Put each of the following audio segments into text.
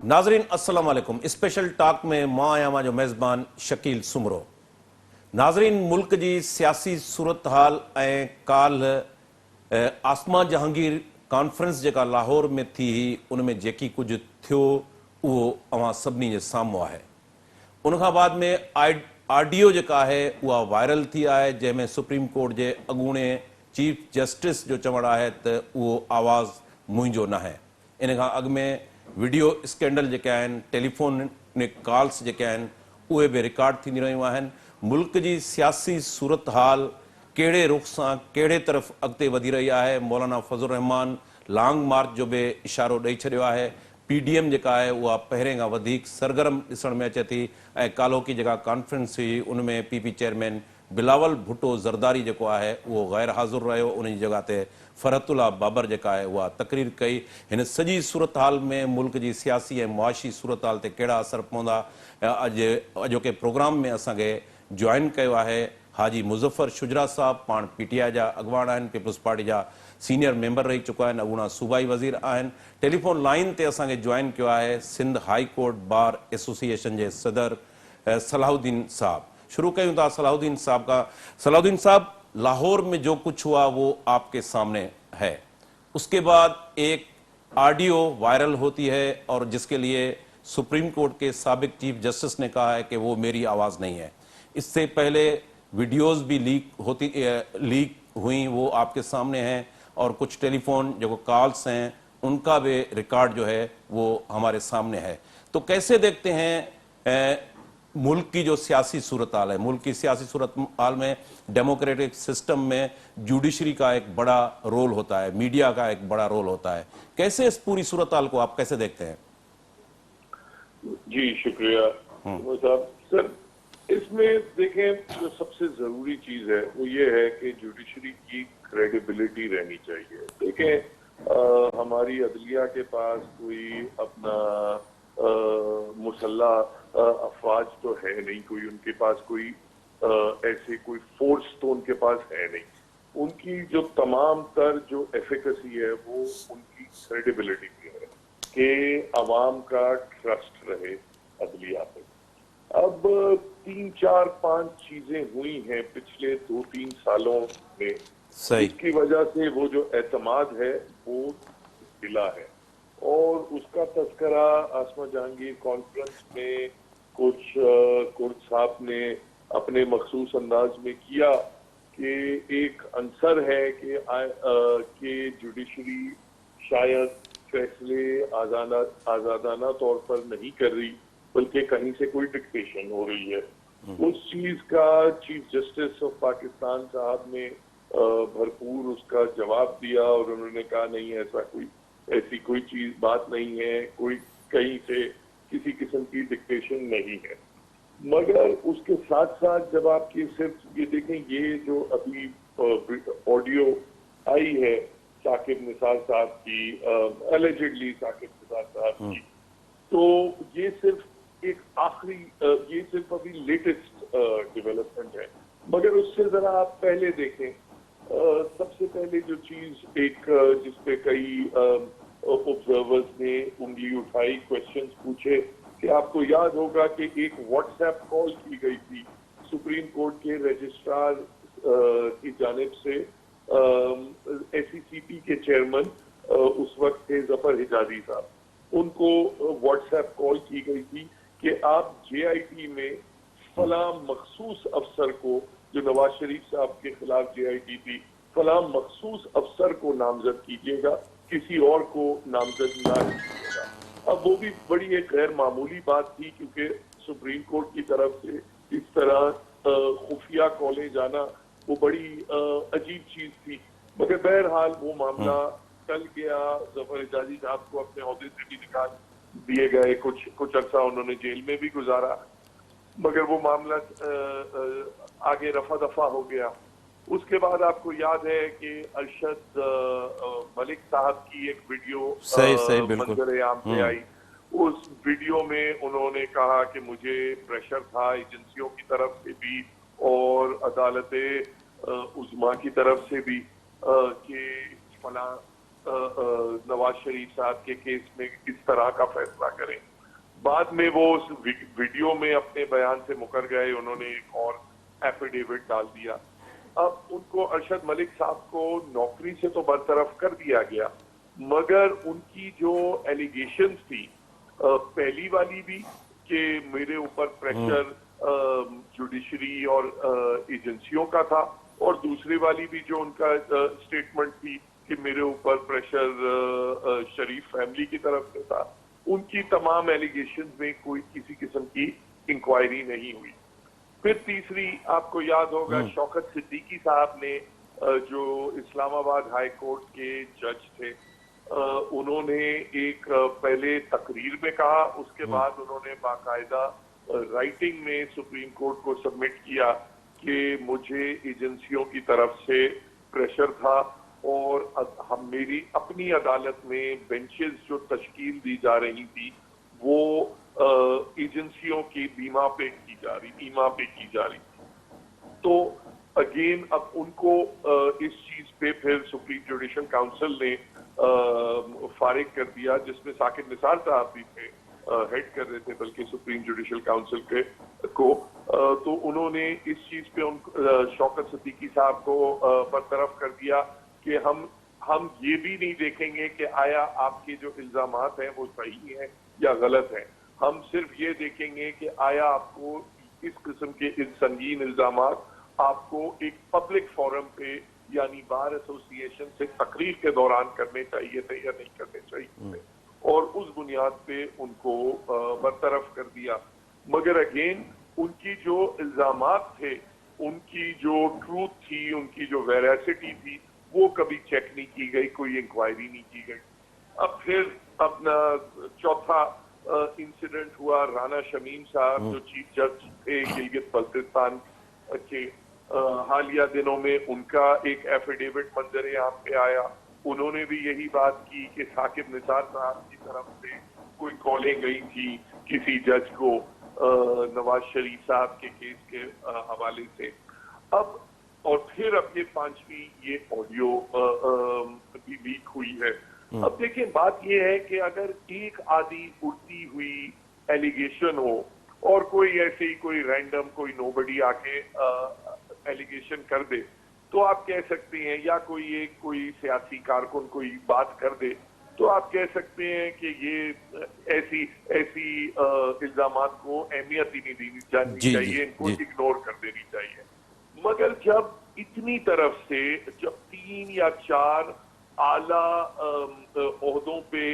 नाज़रीन अस्सलाम वालेकुम। स्पेशल टॉक में मां आया मां जो मेज़बान शकील सुमरो। नाज़रीन, मुल्क जी सियासी सूरत हाल ऐं काल आसमा जहांगीर कॉन्फ्रेंस जेका लाहौर में थी हुई, उन में जेकी कुछ थियो उहो अवां सभिनी जे साम्हूं आहे। उन खां बाद में ऑडियो जेका आहे उहा वायरल थी आहे, जंहिंमें सुप्रीम कोर्ट जे अॻूणे चीफ जस्टिस जो चवणु आहे त उहो आवाज़ मुंहिंजो न आहे। इन खां अॻु में वीडियो स्कैंडल जेके आहिनि, टेलीफोनिक कॉल्स जेके आहिनि, उहे बि रिकॉर्ड थींदी रहियूं आहिनि। मुल्क जी सियासी सूरत हाल कहिड़े रुख़ सां कहिड़े तरफ़ अॻिते वधी रही आहे। मौलाना फज़लुर रहमान लॉन्ग मार्च जो बि इशारो ॾेई छॾियो आहे। पीडीएम जेका आहे उहा पहिरें खां वधीक सरगर्म ॾिसण में अचे थी ऐं कालोकी जेका कॉन्फ्रेंस हुई उन में पीपी चेयरमैन बिलावल भुट्टो ज़रदारी जेको आहे उहो गैर हाज़ुर रहियो। उन जी जॻह ते फरहतुल्ला बाबर जेका आहे उहा तकरीर कई। हिन सॼी सूरत हाल में मुल्क जी सियासी ऐं मुआशी सूरत हाल ते कहिड़ा असर पवंदा, अॼोके प्रोग्राम में असांखे जॉइन कयो आहे हाजी मुज़फ़र शुजरा साहब। पाण पीटीआई जा अॻवान आहिनि, पीपल्स पार्टी जा सीनियर मेंबर रही चुका आहिनि, अॻूणा सूबाई वज़ीर आहिनि। टेलीफोन लाइन ते असांखे जॉइन कयो आहे Sindh high court bar association जे सदर सलाहुद्दीन साहब। शुरू कयूं था सलाहुद्दीन साहब का। सलाहुद्दीन साहब, लाहौर में जो कुछ हुआ वो आपके सामने है। उसके बाद एक ऑडियो वायरल होती है और जिसके लिए सुप्रीम कोर्ट के साबिक चीफ जस्टिस ने कहा है कि वो मेरी आवाज़ नहीं है। इससे पहले वीडियोस भी लीक हुई, वो आपके सामने हैं, और कुछ टेलीफोन जो कॉल्स हैं उनका भी रिकॉर्ड जो है वो हमारे सामने है। तो कैसे देखते हैं मुल्क की जो सियासी सूरत हाल है, मुल्क की सियासी सूरत हाल में डेमोक्रेटिक सिस्टम में जुडिशरी का एक बड़ा रोल होता है, मीडिया का एक बड़ा रोल होता है, कैसे इस पूरी सूरत हाल को आप कैसे देखते हैं? जी शुक्रिया साहब। सर, इसमें देखें जो सबसे जरूरी चीज है वो ये है कि जुडिशरी की क्रेडिबिलिटी रहनी चाहिए। देखें हमारी अदलिया के पास कोई अपना मुसल्लह अफवाज तो है नहीं, कोई उनके पास कोई ऐसे कोई फोर्स तो उनके पास है नहीं। उनकी जो तमाम तर जो एफिकेसी है वो उनकी क्रेडिबिलिटी पे है कि अवाम का ट्रस्ट रहे अदलिया पे। अब 3, 4, 5 चीजें हुई हैं पिछले 2-3 सालों में, इसकी वजह से वो जो एतमाद है वो ढिला है। और उसका तस्करा आसमा जहांगीर कॉन्फ्रेंस में कुछ कुर्द साहब ने अपने मखसूस अंदाज में किया कि एक अंसर है कि जुडिशरी शायद फैसले आजादाना तौर पर नहीं कर रही, बल्कि कहीं से कोई डिक्टेशन हो रही है। उस चीज का चीफ जस्टिस ऑफ पाकिस्तान साहब ने भरपूर उसका जवाब दिया और उन्होंने कहा नहीं, ऐसी कोई चीज बात नहीं है, कोई कहीं से किसी किस्म की डिक्टेशन नहीं है। मगर उसके साथ साथ जब आप ये सिर्फ ये देखें, ये जो अभी ऑडियो आई है साकिब निसार साहब की, एलिजिडली साकिब निसार साहब की, तो ये सिर्फ एक आखिरी ये सिर्फ अभी लेटेस्ट डेवलपमेंट है। मगर उससे जरा आप पहले देखें, सबसे पहले जो चीज एक जिसपे कई ऑब्जर्वर्स ने उंगली उठाई, क्वेश्चंस पूछे, कि आपको याद होगा कि एक व्हाट्सएप कॉल की गई थी सुप्रीम कोर्ट के रजिस्ट्रार की जानिब से एसईसीपी के चेयरमैन उस वक्त थे जफर हिजाजी साहब। उनको व्हाट्सएप कॉल की गई थी कि आप जेआईटी में फला मखसूस अफसर को, जो नवाज शरीफ साहब के खिलाफ जेआईटी थी, फला मखसूस अफसर को नामजद कीजिएगा, किसी और को नामजद ना कीजिएगा। अब वो भी बड़ी एक गैर मामूली बात थी, क्योंकि सुप्रीम कोर्ट की तरफ से इस तरह खुफिया कॉलें जाना वो बड़ी अजीब चीज थी। मगर बहरहाल वो मामला टल गया। जफर हिजाजी साहब को अपने ओहदे से भी निकाल दिए गए, कुछ अरसा उन्होंने जेल में भी गुजारा, मगर वो मामला आगे रफा दफा हो गया। उसके बाद आपको याद है कि अरशद मलिक साहब की एक वीडियो मंजर आम पे आई। उस वीडियो में उन्होंने कहा कि मुझे प्रेशर था एजेंसियों की तरफ से भी और अदालत उज़्मा की तरफ से भी कि फला नवाज शरीफ साहब के केस में किस तरह का फैसला करें। बाद में वो उस वीडियो में अपने बयान से मुकर गए, उन्होंने एक और एफिडेविट डाल दिया। अब उनको अरशद मलिक साहब को नौकरी से तो बरतरफ कर दिया गया, मगर उनकी जो एलिगेशंस थी, पहली वाली भी कि मेरे ऊपर प्रेशर जुडिशरी और एजेंसियों का था, और दूसरी वाली भी जो उनका स्टेटमेंट थी कि मेरे ऊपर प्रेशर शरीफ फैमिली की तरफ से था, उनकी तमाम एलिगेशंस में कोई किसी किस्म की इंक्वायरी नहीं हुई। फिर तीसरी, आपको याद होगा, शौकत सिद्दीकी साहब ने जो इस्लामाबाद हाई कोर्ट के जज थे, उन्होंने एक पहले तकरीर में कहा, उसके बाद उन्होंने बाकायदा राइटिंग में सुप्रीम कोर्ट को सबमिट किया कि मुझे एजेंसियों की तरफ से प्रेशर था, और हम मेरी अपनी अदालत में बेंचेस जो तश्कील दी जा रही थी वो एजेंसियों की ईमा पे की जा रही थी। तो अगेन अब उनको इस चीज पे फिर सुप्रीम जुडिशल काउंसिल ने फारिग कर दिया, जिसमें साकिब निसार साहब भी थे, हेड कर रहे थे बल्कि सुप्रीम जुडिशल काउंसिल को। तो उन्होंने इस चीज पे शौकत सिद्दीकी साहब को बरतरफ कर दिया कि हम ये भी नहीं देखेंगे कि आया आपके जो इल्जामात हैं वो सही हैं या गलत हैं, हम सिर्फ ये देखेंगे कि आया आपको इस किस्म के संगीन इल्जामात आपको एक पब्लिक फोरम पे यानी बार एसोसिएशन से तकरीर के दौरान करने चाहिए थे या नहीं करने चाहिए थे, और उस बुनियाद पे उनको बरतरफ कर दिया। मगर अगेन उनकी जो इल्जामात थे, उनकी जो ट्रूथ थी, उनकी जो वेरासिटी थी, वो कभी चेक नहीं की गई, कोई इंक्वायरी नहीं की गई। अब फिर अपना चौथा इंसिडेंट हुआ, राना शमीम साहब जो चीफ जज थे गिलगित बल्तिस्तान के, हालिया दिनों में उनका एक एफिडेविट मंजर आम पे आया। उन्होंने भी यही बात की कि साकिब निसार साहब की तरफ से कोई कॉलें गई थी किसी जज को नवाज शरीफ साहब के केस के हवाले से। अब और फिर अब ये पांचवी ये ऑडियो भी लीक हुई है। अब देखिए, बात ये है कि अगर एक आधी उड़ती हुई एलिगेशन हो और कोई ऐसे ही कोई रैंडम कोई नोबडी आके एलिगेशन कर दे, तो आप कह सकते हैं, या कोई सियासी कारकुन कोई बात कर दे, तो आप कह सकते हैं कि ये ऐसी इल्जामात को अहमियत ही नहीं देनी चाहिए, इनको इग्नोर कर देनी चाहिए। मगर जब इतनी तरफ से जब 3 या 4 आला ओहदों पे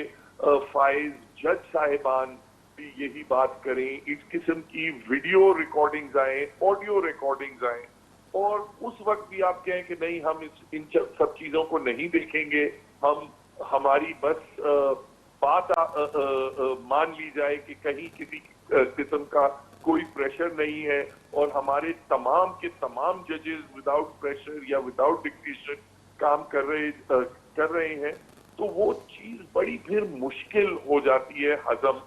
फाइज जज साहिबान भी यही बात करें, इस किस्म की वीडियो रिकॉर्डिंग्स आए, ऑडियो रिकॉर्डिंग्स आए, और उस वक्त भी आप कहें कि नहीं हम इन सब चीजों को नहीं देखेंगे, हमारी बस बात मान ली जाए कि कहीं किसी किस्म का कोई प्रेशर नहीं है और हमारे तमाम के तमाम जजेस विदाउट प्रेशर या विदाउट डिक्टेशन काम कर रहे हैं, तो वो चीज बड़ी फिर मुश्किल हो जाती है हजम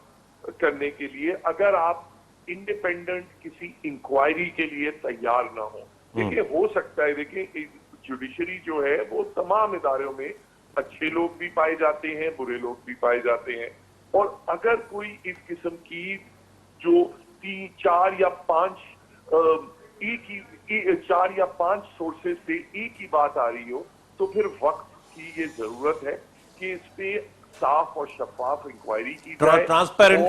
करने के लिए, अगर आप इंडिपेंडेंट किसी इंक्वायरी के लिए तैयार ना हो। देखिए, हो सकता है, देखिए जुडिशरी जो है वो तमाम इदारों में अच्छे लोग भी पाए जाते हैं, बुरे लोग भी पाए जाते हैं, और अगर कोई इस किस्म की जो 3, 4 या 5 4 या 5 सोर्सेज से एक ही बात आ रही हो, तो फिर वक्त की ये जरूरत है कि इस पे साफ और शफाफ इंक्वायरी की जाए, ट्रांसपेरेंट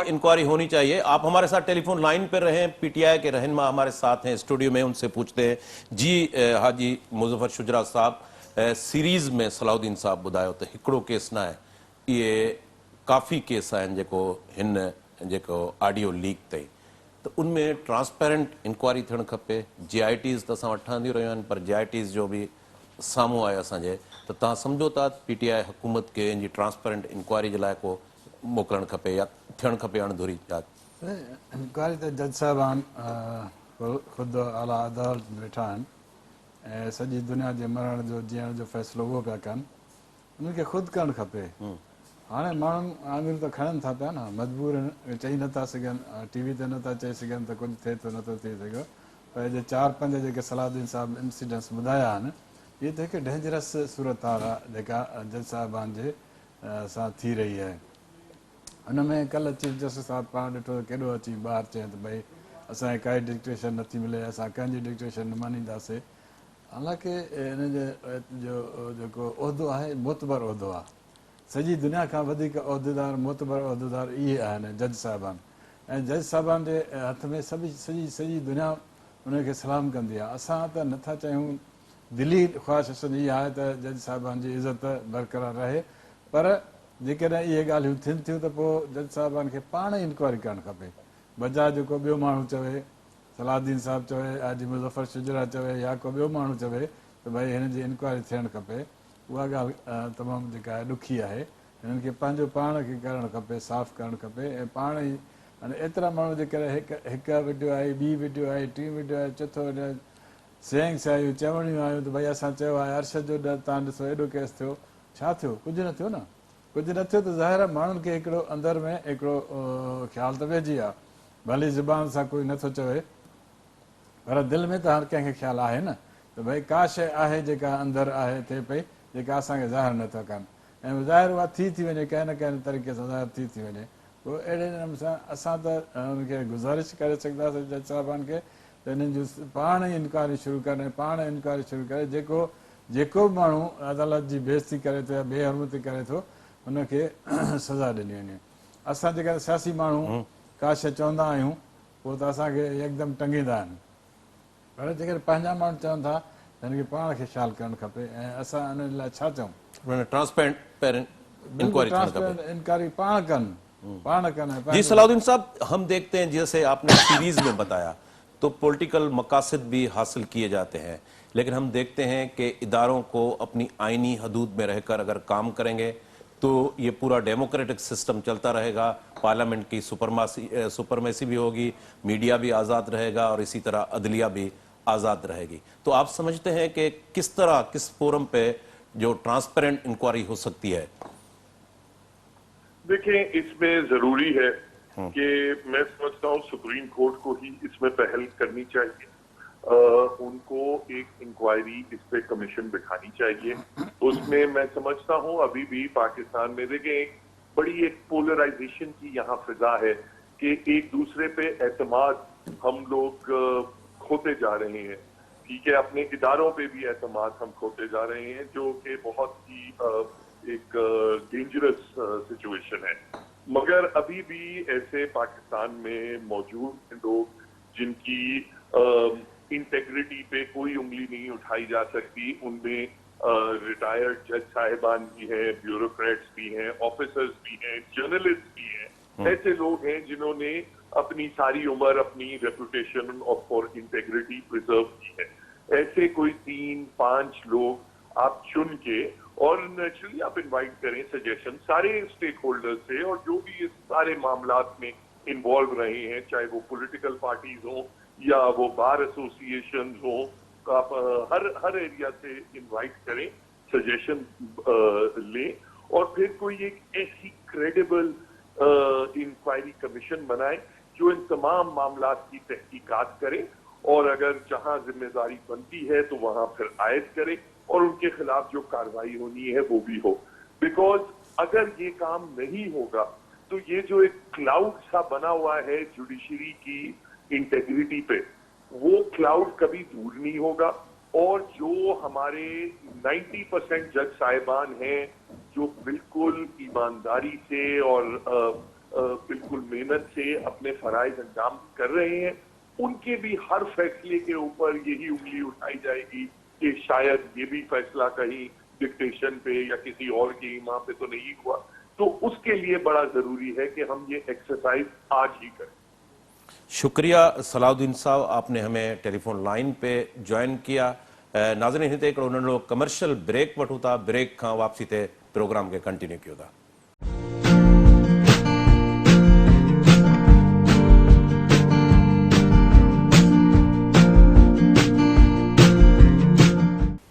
इंक्वायरी होनी चाहिए। आप हमारे साथ टेलीफोन लाइन पर रहें, पीटीआई के रहनुमा हमारे साथ हैं स्टूडियो में, उनसे पूछते हैं। जी हाजी मुजफ्फर शुजरा साहब, सीरीज में सलाउद्दीन साहब ॿुधायो त हिकिड़ो केस न आहे, इहे काफ़ी केस आहिनि जेको ऑडियो लीक अथई, तो उनमें ट्रांसपेरेंट इंक्वायरी थियणु खपे। GITs त असां वटि ठहंदियूं रहियूं आहिनि, पर GITs जो बि साम्हूं आहे असांजे, त तव्हां सम्झो था PTI हुकूमत खे इन जी ट्रांसपेरेंट इंक्वायरी जे लाइ को मोकिलणु खपे या थियणु खपे अणधूरी जांच? इंक्वायरी त जज साहिबान ख़ुदि आला अदालत में वेठा आहिनि ऐं सॼी दुनिया जे मरण जो जीअण जो फ़ैसिलो उहो पिया कनि, उन्हनि खे ख़ुदि करणु खपे। हाणे माण्हू आङुरियूं त खणनि था पिया न, मजबूर चई नथा सघनि, TV ते नथा चई सघनि त कुझु थिए थो नथो थी सघे, पर जे 4-5 जेके सलाउद्दीन साहब इंसिडेंट्स ॿुधाया आहिनि, इहे त हिकु डेंजरस सूरत हाल आहे जेका जज साहिबान जे सां थी रही आहे। हुन में कल्ह चीफ जस्टिस साहिबु पाण ॾिठो त केॾो अची ॿाहिरि चए त भई असांखे काई डिक्टेशन नथी मिले, असां कंहिंजी डिक्टेशन न मञींदासीं। हालांकि हिन जो जेको उहिदो आहे मोतबर उहिदो आहे, सॼी दुनिया खां वधीक उहिदेदार मोतबर उहिदेदार इहे आहिनि जज साहिबान, ऐं जज साहिबान जे हथ में सॼी दुनिया उनखे सलाम कंदी आहे। असां त नथा चाहियूं, दिली ख़्वाहिश असांजी इहा आहे त जज साहिबान जी इज़त बरक़रार रहे, पर जेकॾहिं इहे ॻाल्हियूं थियनि थियूं त पोइ जज साहिबान खे पाण ई इंक्वायरी करणु खपे, बजाए जेको ॿियो माण्हू चवे, सलाहुद्दीन साहिबु चवे, हाजी मुज़फ़र शुजरा चवे, या को ॿियो माण्हू चवे त भई हिन जी इंक्वायरी थियणु खपे। उहा ॻाल्हि तमामु जेका आहे ॾुखी आहे। हिननि खे पंहिंजो पाण खे करणु खपे, साफ़ु करणु खपे, ऐं पाण ई हाणे एतिरा माण्हू जेकॾहिं हिकु वीडियो आई, ॿी वीडियो आई, टी वीडियो आई, चोथों वीडियो आई, सेंग्स आयूं, चवणियूं आयूं त भई असां चयो आहे अरशद जो तव्हां ॾिसो एॾो केस थियो, छा थियो? कुझु न थियो न, कुझु न थियो त ज़ाहिर आहे माण्हुनि खे हिकिड़ो अंदरि में हिकिड़ो ख़्यालु त वेझी आहे, भली ज़ुबान सां कोई नथो चवे, पर दिलि में त हर कंहिंखे ख़्यालु आहे न त भई का शइ आहे जेका अंदरि आहे थिए पई, जेका असांखे ज़ाहिर नथा कनि, ऐं ज़ाहिर उहा थी वञे, कंहिं न कंहिं तरीक़े सां ज़ाहिर थी वञे, पोइ अहिड़े नमूने सां असां त हुनखे गुज़ारिश करे सघंदासीं जज साहिबान खे त हिननि जूं पाण ई इंक्वायरी शुरू कनि, पाण इंक्वायरी शुरू करे, जेको बि माण्हू अदालत जी बेइज़ती करे थो या बेहरमती करे थो हुनखे सज़ा ॾिनी वञे। असां जेकॾहिं सियासी माण्हू का शइ चवंदा आहियूं पोइ त असांखे यकदमि टंगींदा आहिनि, पर जेकॾहिं पंहिंजा माण्हू चवनि था त हिनखे पाण खे ख़्यालु करणु खपे, ऐं असां हिन लाइ छा चऊं? इंक्वायरी पाण कनि। जी सलाहुद्दीन साहब, हम देखते हैं जैसे आपने सीरीज में बताया तो पॉलिटिकल मकासद भी हासिल किए जाते हैं, लेकिन हम देखते हैं कि इदारों को अपनी आईनी हदूद में रहकर अगर काम करेंगे तो ये पूरा डेमोक्रेटिक सिस्टम चलता रहेगा, पार्लियामेंट की सुपरमेसी भी होगी, मीडिया भी आज़ाद रहेगा और इसी तरह अदलिया भी आज़ाद रहेगी। तो आप समझते हैं कि किस तरह, किस फोरम पे जो ट्रांसपेरेंट इंक्वायरी हो सकती है? देखें, इसमें जरूरी है कि मैं समझता हूँ सुप्रीम कोर्ट को ही इसमें पहल करनी चाहिए, उनको एक इंक्वायरी इस पे कमीशन बिठानी चाहिए। उसमें मैं समझता हूँ अभी भी पाकिस्तान में देखें एक पोलराइजेशन की यहाँ फिजा है कि एक दूसरे पे एतमाद हम लोग खोते जा रहे हैं, ठीक है, अपने इदारों पे भी एतमाद हम खोते जा रहे हैं, जो कि बहुत ही एक डेंजरस सिचुएशन है। मगर अभी भी ऐसे पाकिस्तान में मौजूद हैं लोग जिनकी इंटेग्रिटी पे कोई उंगली नहीं उठाई जा सकती। उनमें रिटायर्ड जज साहिबान भी हैं, ब्यूरोक्रेट्स भी हैं, ऑफिसर्स भी हैं, जर्नलिस्ट भी हैं। ऐसे लोग हैं जिन्होंने अपनी सारी उम्र अपनी रेपुटेशन फॉर इंटेग्रिटी प्रिजर्व की है। ऐसे कोई 3-5 लोग आप चुन के, और नेचुरली आप इनवाइट करें सजेशन सारे स्टेक होल्डर्स से, और जो भी इस सारे मामलात में इन्वॉल्व रहे हैं, चाहे वो पॉलिटिकल पार्टीज हों या वो बार एसोसिएशन हों, आप हर एरिया से इनवाइट करें, सजेशन लें, और फिर कोई एक ऐसी क्रेडिबल इंक्वायरी कमीशन बनाए जो इन तमाम मामलात की तहकीकात करे, और अगर जहां जिम्मेदारी बनती है तो वहां फिर आयद करे, और उनके खिलाफ जो कार्रवाई होनी है वो भी हो। बिकॉज अगर ये काम नहीं होगा तो ये जो एक क्लाउड सा बना हुआ है जुडिशरी की इंटेग्रिटी पे, वो क्लाउड कभी दूर नहीं होगा, और जो हमारे 90% जज साहिबान हैं जो बिल्कुल ईमानदारी से और बिल्कुल मेहनत से अपने फराइज अंजाम कर रहे हैं, उनके भी हर फैसले के ऊपर यही उंगली उठाई जाएगी कि शायद ये भी फैसला कहीं डिक्टेशन पे या किसी और की इमाम पे तो नहीं हुआ। तो उसके लिए बड़ा जरूरी है कि हम ये एक्सरसाइज आज ही करें। शुक्रिया सलाहुद्दीन साहब, आपने हमें टेलीफोन लाइन पे ज्वाइन किया। नाज़रीन, हिते हिकिड़ो नंढो कमर्शियल ब्रेक वठूं था, ब्रेक खां वापसी ते प्रोग्राम खे कंटिन्यू कयूं था।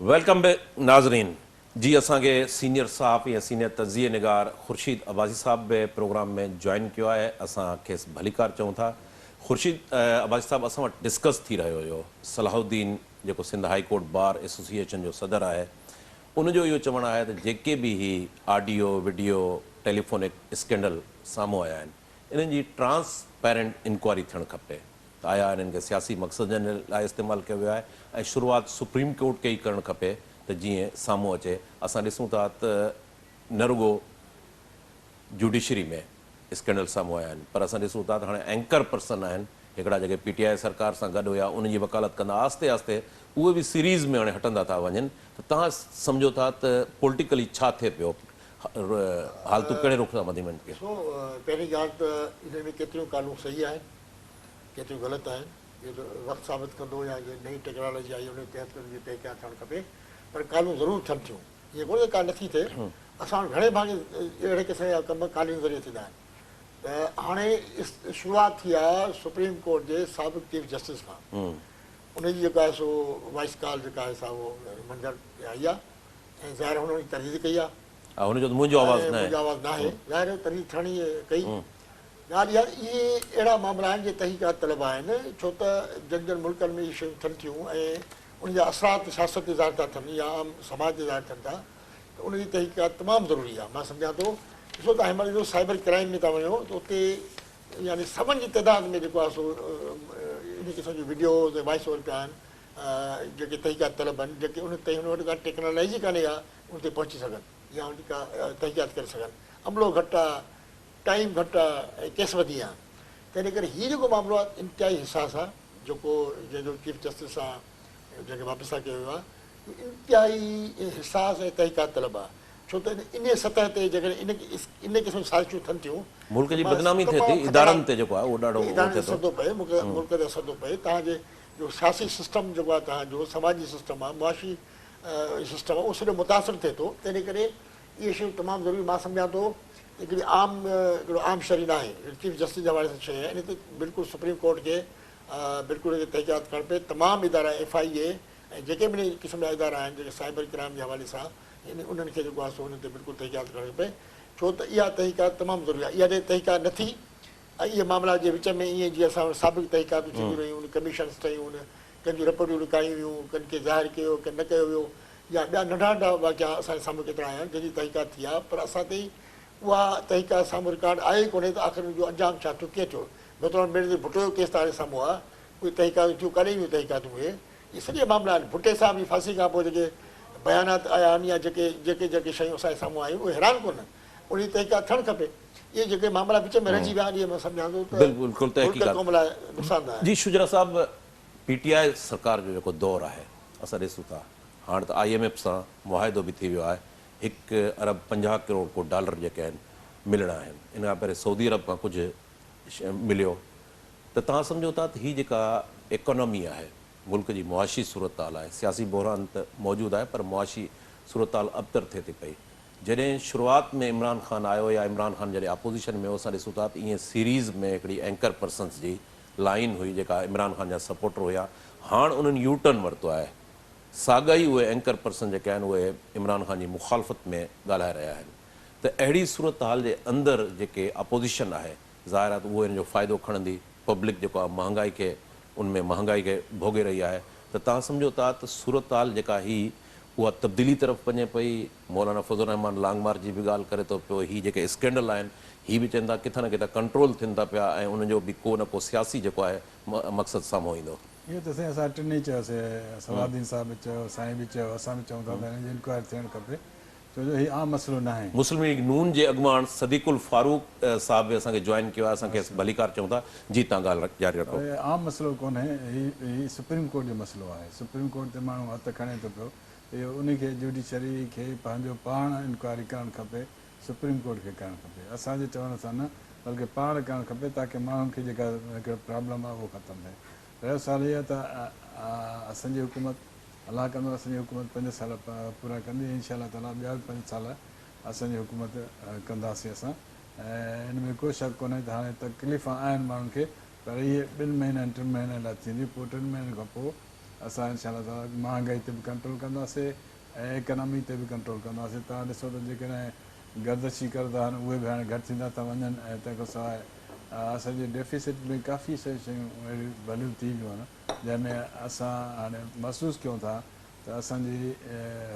वेलकम बैक नाज़रीन जी। असांखे सीनियर सहाफ़ी ऐं सीनियर तज़िये निगार ख़ुर्शीद अब्बासी साहब बि प्रोग्राम में जॉइन कियो आहे। असां खेसि भलीकार चऊं था। ख़ुर्शीद अब्बासी साहब, असां वटि डिस्कस थी रहियो हुयो सलाहुद्दीन जेको Sindh high court bar association जो सदर आहे, उनजो इहो चवणु आहे त जेके बि ही ऑडियो वीडियो टेलीफोनिक स्कैंडल साम्हूं आया आहिनि, इन्हनि जी ट्रांसपेरेंट इंक्वायरी थियणु खपे त आया इन्हनि खे सियासी मक़सदनि लाइ इस्तेमालु कयो वियो आहे ऐं शुरूआति सुप्रीम कोर्ट खे ई करणु खपे त जीअं साम्हूं अचे। असां ॾिसूं था त न रुगो जुडिशरी में स्कैंडल साम्हूं आया आहिनि, पर असां ॾिसूं था त हाणे एंकर पर्सन आहिनि हिकिड़ा जेके PTI सरकार सां गॾु हुया, उन जी वकालत कंदा, आस्ते आस्ते उहे बि सीरीज़ में हाणे हटंदा था वञनि। त तव्हां सम्झो था त पॉलिटिकली छा थिए पियो, हालतूं कहिड़े रुख सां वधी वञनि पियूं? पहिरीं ॻाल्हि त इन में केतिरियूं ॻाल्हियूं सही आहिनि, केतिरियूं ग़लति आहिनि, इहो त वक़्तु साबित कंदो या जे नई टेक्नोलॉजी आई उन तहत उनजी तहक़ीक़ात थियणु खपे, पर ॻाल्हियूं ज़रूरु थियनि थियूं। ईअं कोन्हे का नथी थिए, असां वटि घणे भाङे अहिड़े क़िस्म जा कम क़ानून ज़रिए थींदा आहिनि। त हाणे शुरूआति थी आहे सुप्रीम कोर्ट जे साबिक़ चीफ जस्टिस खां, उनजी जेका आहे सो वॉइस कॉल जेका आहे सा उहो मंज़र आई आहे ऐं ज़ाहिर हुननि तरजीह कई आहे। हुनजो त मुंहिंजो आवाज़ु न आहे, मुंहिंजो आवाज़ु न आहे, ज़ाहिर तरजीह थियणी कई। ॻाल्हि इहा इहे अहिड़ा मामला आहिनि जे तहक़ीक़ात तलब आहिनि, छो त जन जन मुल्कनि में इहे शयूं थियनि थियूं ऐं उनजा असरात सियासत ते ज़ाहिर था थियनि या आम समाज ते ज़ाहिर थियनि था, त उनजी तहक़ीक़ात तमामु ज़रूरी आहे। मां सम्झां थो, ॾिसो त हिन महिल साइबर क्राइम में था वञो त उते यानी सभिनी जी तइदाद में जेको आहे सो इन क़िस्म जूं वीडियोज़ ऐं वॉइस ओवर पिया आहिनि जेके तहक़ीक़ात तलब आहिनि, जेके उन ते हुन वटि का टेक्नोलॉजी कान्हे का उन ते पहुची सघनि या उन का तहक़ीक़ात करे सघनि। अमलो घटि आहे, टाइम घटि आहे ऐं केस वधी आहे। तंहिं करे हीउ जेको मामिलो आहे इंतिहाई हिसास आहे, जेको जंहिंजो चीफ जस्टिस सां जंहिंखे वापसि कयो वियो आहे, इंतिहाई हिसास ऐं तहक़ीक़ात तलब आहे। छो त इन सतह ते जेकॾहिं इन क़िस्म जूं साज़िशूं थियनि थियूं, मुल्क जी बदनामी थिए थी, इदारनि ते जेको आहे उहो ॾाढो इदारनि ते असरु थो पए, मुल्क ते असरु थो पए। तव्हांजे जो सियासी सिस्टम जेको आहे, तव्हांजो समाजी सिस्टम आहे, मुआशी सिस्टम आहे, उहो सॼो मुतासिर थिए थो। तंहिं करे इहे शयूं तमामु ज़रूरी, मां सम्झां थो हिकिड़ी हिकिड़ो आम शरी न आहे, चीफ जस्टिस जे हवाले सां शइ आहे। इन ते बिल्कुलु सुप्रीम कोर्ट खे बिल्कुलु तहक़ीक़ात करणु पए। तमामु इदारा FIA ऐं जेके बि क़िस्म जा इदारा आहिनि जेके साइबर क्राइम जे हवाले सां उन्हनि खे जेको आहे सो हुन ते बिल्कुलु तहक़ीक़ात करणु खपे, छो त इहा तहक़ीक़ात तमामु ज़रूरी आहे। इहा तहक़ीक़ात न थी ऐं इहे मामला जे विच में ईअं जीअं असां वटि साबिक़ तहक़ीक़ातूं थींदियूं रहियूं, कमीशन्स ठहियूं, कंहिंजूं रिपोर्टूं लिकायूं वियूं, कंहिं खे ज़ाहिर कयो, कंहिं न कयो वियो, या ॿिया नंढा नंढा वाक़िया असांजे साम्हूं केतिरा आया आहिनि जंहिंजी तहक़ीक़ात थी आहे, पर असां ताईं उहा तहक़ीक़ात साम्हूं रिकॉर्ड आहे ई कोन्हे त आख़िर जो अंजाम छा थियो, कीअं थियो। बतौर मेरे भुट्टो जो केस तव्हांजे साम्हूं आहे, उहे तहक़ीक़ातूं थियूं, काॾे जूं तहक़ीक़ातूं उहे, इहे सॼे मामला आहिनि। भुट्टे सां बि फांसी खां पोइ जेके बयानात आया आहिनि या जेके शयूं असांजे साम्हूं आयूं उहे हैरान कोन, उन जी तहक़ीक़ात थियणु खपे। इहे जेके मामला विच में रहिजी विया आहिनि, इहे मां सम्झां थो त बिल्कुलु तहक़ीक़ात क़ौम लाइ नुक़सानदायक आहे। जी शुजरा साहब, PTI सरकार जो जेको दौरु आहे, असां ॾिसूं था हाणे त IMF सां मुआहिदो बि थी वियो आहे, 1 अरब 50 करोड़ को डॉलर जेके आहिनि मिलणा आहिनि। इन खां पहिरियों सऊदी अरब खां कुझु मिलियो। त तव्हां सम्झो था त हीअ जेका इकोनॉमी आहे, मुल्क जी मुआशी सूरत हाल आहे, सियासी बहरान त मौजूदु आहे, पर मुआशी सूरत हाल अबतर थिए थी पई। जॾहिं शुरूआति में इमरान ख़ान आयो या इमरान ख़ान जॾहिं अपोज़िशन में हो, असां ॾिसूं था त ईअं सीरीज़ में हिकिड़ी एंकर पर्सन्स जी लाइन हुई जेका इमरान ख़ान जा सपोर्टर हुया। हाणे उन्हनि यू टर्न वरितो आहे, साॻा ई उहे एंकर पर्सन जेके आहिनि उहे इमरान ख़ान जी मुखालफ़त में ॻाल्हाए रहिया आहिनि। त अहिड़ी सूरत हाल जे अंदरि जेके अपोज़िशन आहे, ज़ाहिर आहे त उहो इन जो फ़ाइदो खणंदी। पब्लिक जेको आहे महांगाई खे उनमें महांगाई खे भोगे रही आहे। त तव्हां सम्झो था त सूरत हाल जेका ही उहा तब्दीली तरफ़ वञे पई। मौलाना फज़ल रहमान लांगमार जी बि ॻाल्हि करे थो पियो, हीअ जेके स्कैंडल आहिनि हीअ बि चवनि था किथां न किथां कंट्रोल थियनि था पिया ऐं उनजो बि को न को सियासी जेको आहे मक़सदु साम्हूं ईंदो। इहो त साईं असां टिनी चयोसीं, सलाउद्दीन साहब बि चयो, साईं बि चयो, असां बि चऊं था त हिन जी इंक्वायरी थियणु खपे, छो जो हीउ आम मसइलो न आहे। मुस्लिम लीग नून जे अॻुवाण सदीकुल फारूक साहब बि असांखे जॉइन कयो आहे, असांखे भलीकार चऊं था। जी तव्हां ॻाल्हि जारी रखो। आम मसइलो कोन्हे, हीउ सुप्रीम कोर्ट जो मसइलो आहे। सुप्रीम कोर्ट ते माण्हू हथु खणे थो पियो, इहो उनखे जुडिशरी खे पंहिंजो पाण इंक्वायरी करणु खपे, सुप्रीम कोर्ट खे करणु खपे, असांजे चवण सां न, बल्कि पाण करणु खपे ताकी माण्हुनि खे जेका हिकिड़ो प्रॉब्लम आहे उहो ख़तमु थिए। रहियो सुवाल इहो त असांजी हुकूमत, अलाह कंदो असांजी हुकूमत 5 साल पूरा कंदी, इंशाअल्लाह ताला ॿिया बि 5 साल असांजी हुकूमत कंदासीं असां, ऐं इन में को शक कोन्हे त हाणे तकलीफ़ूं आहिनि माण्हुनि खे, पर इहे 2 महीननि 3 महीननि लाइ थींदी। पोइ 3 महीननि खां पोइ असां इंशाअल्लाह ताला महांगाई ते बि कंट्रोल कंदासीं ऐं इकनॉमी ते बि कंट्रोल कंदासीं। तव्हां ॾिसो त जेकॾहिं गर्दशी करदा आहिनि उहे बि हाणे घटि थींदा था वञनि, ऐं तंहिंखां सवाइ असांजे डेफिसिट में काफ़ी शयूं अहिड़ियूं भलियूं थी वियूं आहिनि जंहिंमें असां हाणे महसूसु कयूं था त असांजी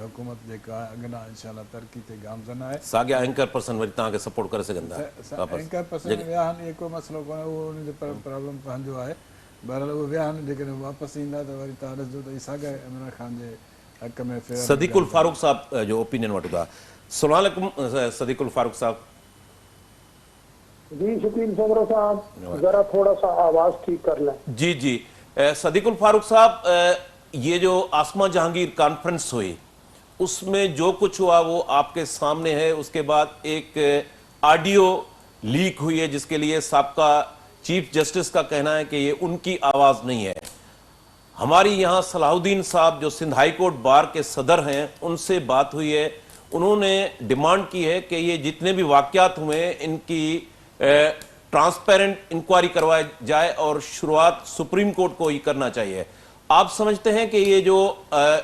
हुकूमत जेका आहे अॻियां इंशाल्लाह तरक़ी ते गामज़न आहे। साॻिया एंकर पर्सन वरी तव्हांखे सपोर्ट करे सघंदा वापसि। एंकर पर्सन विया आहिनि, इहो को मसइलो कोन्हे, उहो उनजो प्रॉब्लम पंहिंजो आहे। बहरहाल उहे विया आहिनि, जेकॾहिं वापसि ईंदा त वरी तव्हां ॾिसजो त साॻा इमरान ख़ान जे हक़ में सदीकुल फारूक साहब जो ओपिनियन वठूं था। अस्सलाम वालेकुम सदीकुल फारूक साहब। जी शकील समरो साहब, जरा थोड़ा सा आवाज ठीक कर लें। जी जी सदीकुल फारूक साहब, ये जो आसमा जहांगीर कॉन्फ्रेंस हुई उसमें जो कुछ हुआ वो आपके सामने है। उसके बाद एक ऑडियो लीक हुई है जिसके लिए साबका चीफ जस्टिस का कहना है कि ये उनकी आवाज नहीं है। हमारी यहाँ सलाहुद्दीन साहब जो सिंध हाई कोर्ट बार के सदर हैं उनसे बात हुई है। उन्होंने डिमांड की है कि ये जितने भी वाकयात हुए इनकी ट्रांसपेरेंट इंक्वायरी करवाई जाए और शुरुआत सुप्रीम कोर्ट को ही करना चाहिए। आप समझते हैं कि ये जो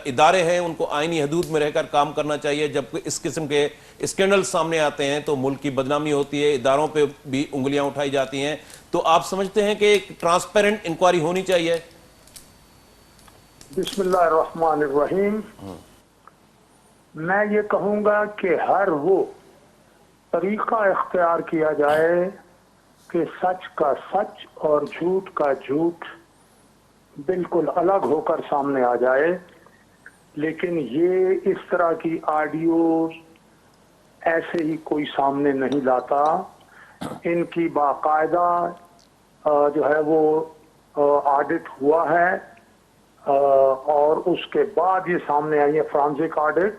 इदारे हैं उनको आईनी हदूद में रहकर काम करना चाहिए? जब इस किस्म के स्कैंडल सामने आते हैं तो मुल्क की बदनामी होती है, इदारों पे भी उंगलियां उठाई जाती हैं, तो आप समझते हैं कि एक ट्रांसपेरेंट इंक्वायरी होनी चाहिए? बिस्मिल्लाहिर्रहमानिर्रहीम। मैं ये कहूंगा कि हर वो तरीका इख्तियार किया जाए कि सच का सच और झूठ का झूठ बिल्कुल अलग होकर सामने आ जाए, लेकिन ये इस तरह की ऑडियो ऐसे ही कोई सामने नहीं लाता। इनकी बाकायदा जो है वो ऑडिट हुआ है और उसके बाद ये सामने आई है फॉरेंसिक ऑडिट।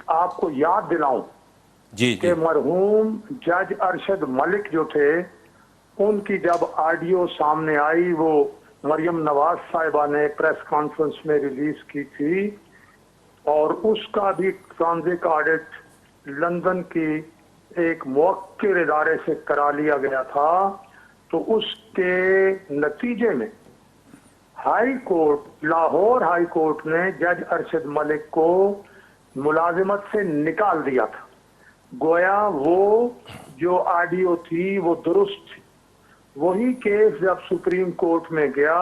आपको याद दिलाऊं कि मरहूम जज अरशद मलिक जो थे उनकी जब ऑडियो सामने आई वो मरियम नवाज साहिबा ने प्रेस कॉन्फ्रेंस में रिलीज की थी और उसका भी फॉरेंसिक ऑडिट लंदन की एक मुवक्किल इदारे से करा लिया गया था। तो उसके नतीजे में high court, Lahore high court ने जज अरशद मलिक को मुलाजिमत से निकाल दिया था। गोया वो जो ऑडियो थी वो दुरुस्त थी। वही केस जब सुप्रीम कोर्ट में गया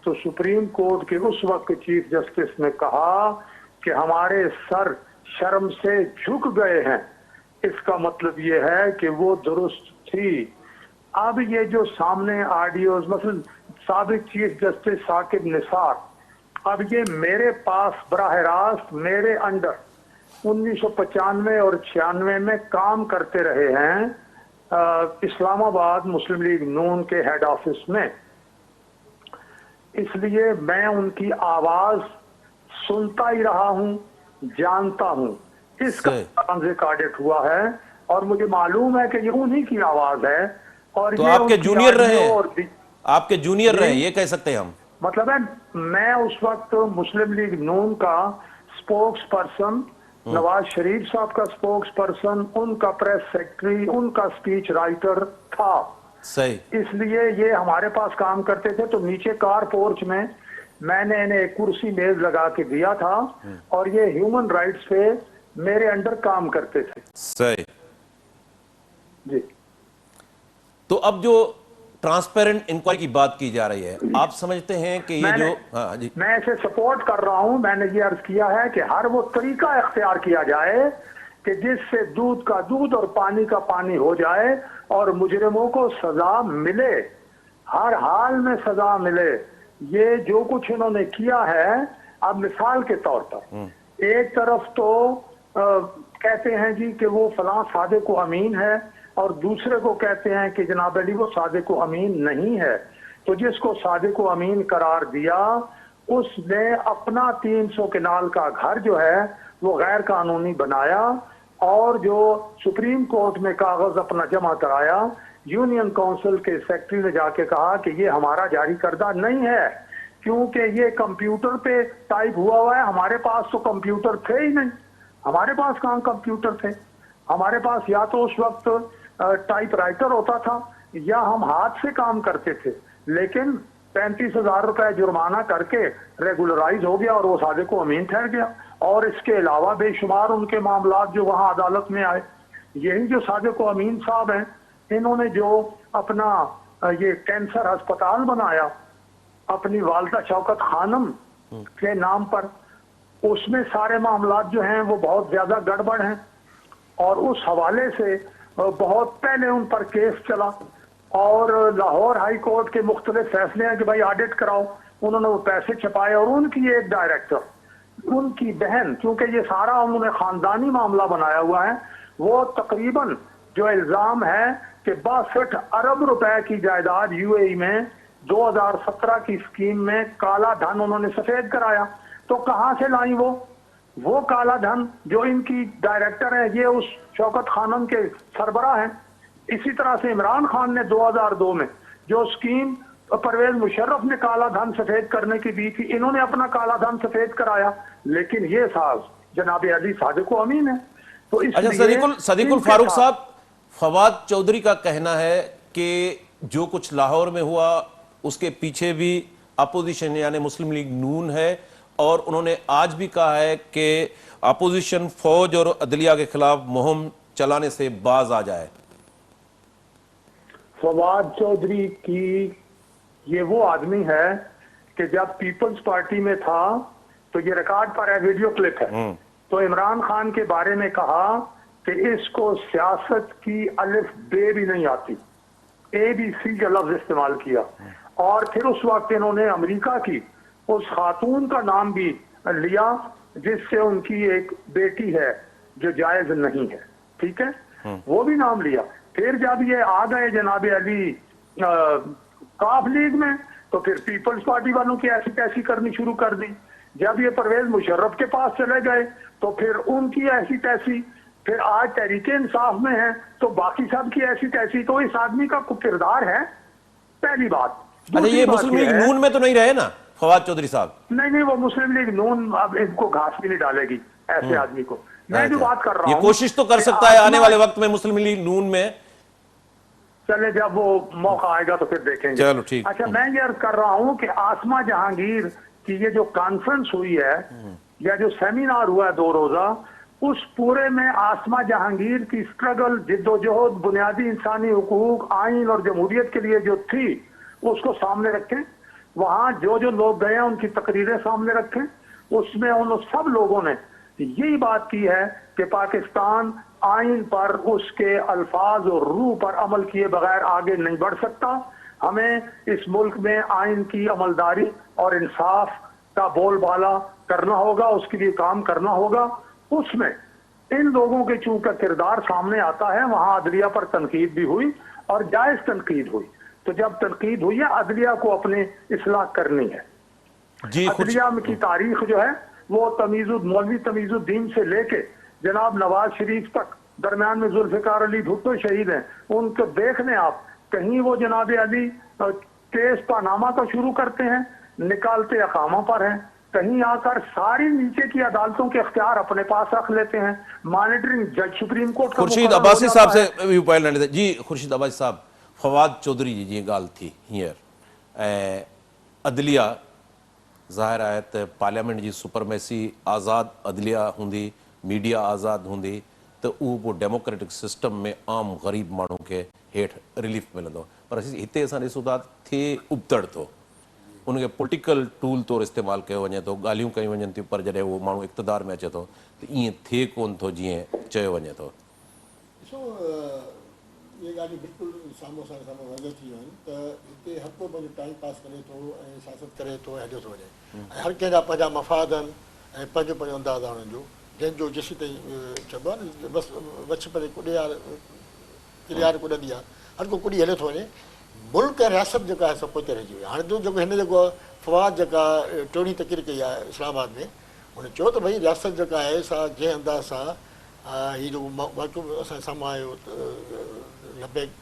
तो सुप्रीम कोर्ट के उस वक्त चीफ जस्टिस ने कहा कि हमारे सर शर्म से झुक गए हैं। इसका मतलब ये है कि वो दुरुस्त थी। अब ये जो सामने ऑडियोज, मसलन साबिक चीफ जस्टिस साकिब निसार, अब ये मेरे पास बराह रास्त मेरे अंडर 1995 और 96 में काम करते रहे हैं इस्लामाबाद मुस्लिम लीग नून के हेड ऑफिस में। इसलिए मैं उनकी आवाज सुनता ही रहा हूं, जानता हूं। इसका फॉरेंसिक ऑडिट हुआ है और मुझे मालूम है कि ये उन्हीं की आवाज है। और तो ये आपके जूनियर रहे हैं, आपके जूनियर रहे, ये कह सकते हैं हम? मतलब है मैं उस वक्त मुस्लिम लीग नून का स्पोक्स पर्सन, नवाज शरीफ साहब का स्पोक्स पर्सन, उनका प्रेस सेक्रेटरी, उनका स्पीच राइटर था। सही। इसलिए ये हमारे पास काम करते थे। तो नीचे कार पोर्च में मैंने इन्हें एक कुर्सी मेज लगा के दिया था और ये ह्यूमन राइट्स पे मेरे अंडर काम करते थे। सही जी। तो अब जो ट्रांसपेरेंट इंक्वायरी की बात की जा रही है, आप समझते हैं कि ये जो जी मैं इसे सपोर्ट कर रहा हूं। मैंने ये अर्ज किया है कि हर वो तरीका इख्तियार किया जाए कि जिससे दूध का दूध और पानी का पानी हो जाए और मुजरिमों को सजा मिले, हर हाल में सजा मिले। ये जो कुछ इन्होंने किया है, अब मिसाल के तौर पर एक तरफ तो कहते हैं जी कि वो फलां सादिक अमीन है और दूसरे को कहते हैं कि जनाब अली वो सादिक अमीन नहीं है। तो जिसको सादिक अमीन करार दिया उसने अपना 300 कनाल का घर जो है वो गैर कानूनी बनाया और जो सुप्रीम कोर्ट में कागज अपना जमा कराया, यूनियन काउंसिल के सेक्रेटरी ने जाके कहा कि ये हमारा जारी करदा नहीं है क्योंकि ये कंप्यूटर पे टाइप हुआ है। हमारे पास तो कंप्यूटर थे ही नहीं, हमारे पास कहाँ कंप्यूटर थे। हमारे पास या तो उस वक्त टाइप राइटर होता था या हम हाथ से काम करते थे। लेकिन 35,000 रुपए जुर्माना करके रेगुलराइज हो गया और वो सादिक को अमीन ठहर गया। और इसके अलावा बेशुमार उनके मामला जो वहां अदालत में आए, यही जो सादिक को अमीन साहब हैं, इन्होंने जो अपना ये कैंसर अस्पताल बनाया अपनी वालदा शौकत खानम के नाम पर, اس میں سارے معاملات جو ہیں وہ بہت زیادہ گڑبڑ ہیں، اور اس حوالے سے بہت پہلے ان پر کیس چلا، اور لاہور ہائی کورٹ کے مختلف فیصلے ہیں کہ بھائی آڈٹ کراؤ، انہوں نے وہ پیسے چھپائے، اور ان کی ایک ڈائریکٹر، ان کی بہن، کیونکہ یہ سارا انہوں نے خاندانی معاملہ بنایا ہوا ہے، وہ تقریباً جو الزام ہے کہ 62 ارب روپے کی جائیداد یو اے ای میں 2017 کی اسکیم میں کالا دھن انہوں نے سفید کرایا۔ تو کہاں سے لائیں وہ کالا دھن جو ان کی ڈائریکٹر ہیں، یہ اس شوکت خانم کے سربراہ ہیں۔ اسی طرح سے عمران خان نے 2002 میں جو اسکیم پرویز مشرف نے کالا دھن سفید کرنے کی دی تھی، انہوں نے اپنا کالا دھن سفید کرایا، لیکن یہ ساز جناب علی صادق و امین ہے۔ تو اس اچھا، صدیق الفاروق صاحب، فواد چودھری کا کہنا ہے کہ جو کچھ لاہور میں ہوا اس کے پیچھے بھی اپوزیشن یعنی مسلم لیگ نون ہے، اور انہوں نے آج بھی کہا ہے کہ اپوزیشن فوج اور عدلیہ کے خلاف مہم چلانے سے باز آ جائے۔ فواد چودھری کی یہ وہ آدمی ہے کہ جب پیپلز پارٹی میں تھا تو یہ ریکارڈ پر ہے، ویڈیو کلپ ہے، تو عمران خان کے بارے میں کہا کہ اس کو سیاست کی الف بے بھی نہیں آتی، ABC کا لفظ استعمال کیا، اور پھر اس وقت انہوں نے امریکہ کی اس خاتون کا نام بھی لیا جس سے ان کی ایک بیٹی ہے جو جائز نہیں ہے، ٹھیک ہے، وہ بھی نام لیا۔ پھر جب یہ آ گئے جناب علی کاف لیگ میں تو پھر پیپلز پارٹی والوں کی ایسی تیسی کرنی شروع کر دی۔ جب یہ پرویز مشرف کے پاس چلے گئے تو پھر ان کی ایسی تیسی، پھر آج تحریک انصاف میں ہے تو باقی سب کی ایسی تیسی۔ تو اس آدمی کا کوئی کردار ہے، پہلی بات۔ اچھا، یہ مسلم لیگ نون میں تو نہیں رہے نا فواد چودھری صاحب؟ نہیں، وہ مسلم لیگ نون اب ان کو گھاس بھی نہیں ڈالے گی ایسے آدمی کو۔ میں جو بات کر رہا ہوں، یہ کوشش تو کر سکتا ہے آنے والے وقت میں مسلم لیگ نون میں۔ چلے جب وہ موقع آئے گا تو پھر دیکھیں گے۔ چلو ٹھیک۔ اچھا، میں یہ عرض کر رہا ہوں کہ آسما جہانگیر کی یہ جو کانفرنس ہوئی ہے یا جو سیمینار ہوا ہے 2 روزہ، اس پورے میں آسما جہانگیر کی سٹرگل، جد و جہد بنیادی انسانی حقوق، آئین اور جمہوریت کے لیے جو تھی اس کو سامنے رکھیں۔ وہاں جو لوگ گئے ہیں ان کی تقریریں سامنے رکھیں۔ اس میں ان سب لوگوں نے یہی بات کی ہے کہ پاکستان آئین پر، اس کے الفاظ اور روح پر عمل کیے بغیر آگے نہیں بڑھ سکتا۔ ہمیں اس ملک میں آئین کی عملداری اور انصاف کا بول بالا کرنا ہوگا، اس کے لیے کام کرنا ہوگا۔ اس میں ان لوگوں کے چونکہ کردار سامنے آتا ہے، وہاں عدلیہ پر تنقید بھی ہوئی اور جائز تنقید ہوئی۔ تو جب تنقید ہوئی ہے، عدلیہ کو اپنے اصلاح کرنی ہے۔ عدلیہ کی تاریخ جو ہے وہ مولوی تمیز الدین سے لے کے جناب نواز شریف تک، درمیان میں ذوالفقار علی بھٹو شہید ہیں، ان کو دیکھ لیں آپ، کہیں وہ جناب علی کیس پاناما کا شروع کرتے ہیں، نکالتے اقامہ پر ہیں، کہیں آ کر ساری نیچے کی عدالتوں کے اختیار اپنے پاس رکھ لیتے ہیں، مانیٹرنگ جج سپریم کورٹ کا خورشید عباسی صاحب سے ویو پوائنٹ لینے دیں۔ جی خورشید عباسی صاحب، فواد چودھری جی یہ گال تھی ہیئر عدلیہ ظاہر آیت پارلیمنٹ جی سپرمیسی آزاد عدلیہ ہوندی، میڈیا آزاد ہوندی تو وہ ڈیموکریٹک سسٹم میں عام غریب مانوں کے ہیٹھ ریلیف ملندو، پر ہتے اساں ॾिसूं था थिए उबतड़ थो، ان کے پولیٹیکل ٹول طور استعمال کयो वञे थो، ॻाल्हियूं कयूं वञनि थियूं، पर जॾहिं उहो माण्हू इक़्तिदार में अचे थो त ईअं थिए कोन थो जीअं चयो वञे थो। ॾिसो, इहे ॻाल्हियूं बिल्कुलु साम्हूं वाज़े थी वियूं आहिनि त हिते हर को पंहिंजो टाइम पास करे थो ऐं सियासत करे थो, हलियो थो वञे, ऐं हर कंहिंजा पंहिंजा मफ़ाद आहिनि ऐं पंहिंजो पंहिंजो अंदाज़ आहे हुननि जो, जंहिंजो जेसीं ताईं चइबो आहे न बसि वछ परे किरियार कुॾंदी आहे, हर को कुॾी हलियो थो वञे। मुल्क ऐं रियासत जेका आहे सभु पोइ रहिजी वई। हाणे जो जेको हिन जेको फवाद जेका टियों तक़रीर कई आहे इस्लामाबाद में, हुन चयो त भई रियासत जेका आहे सा जंहिं अंदाज़ सां हीउ जेको वाक़ियो असांजे साम्हूं आयो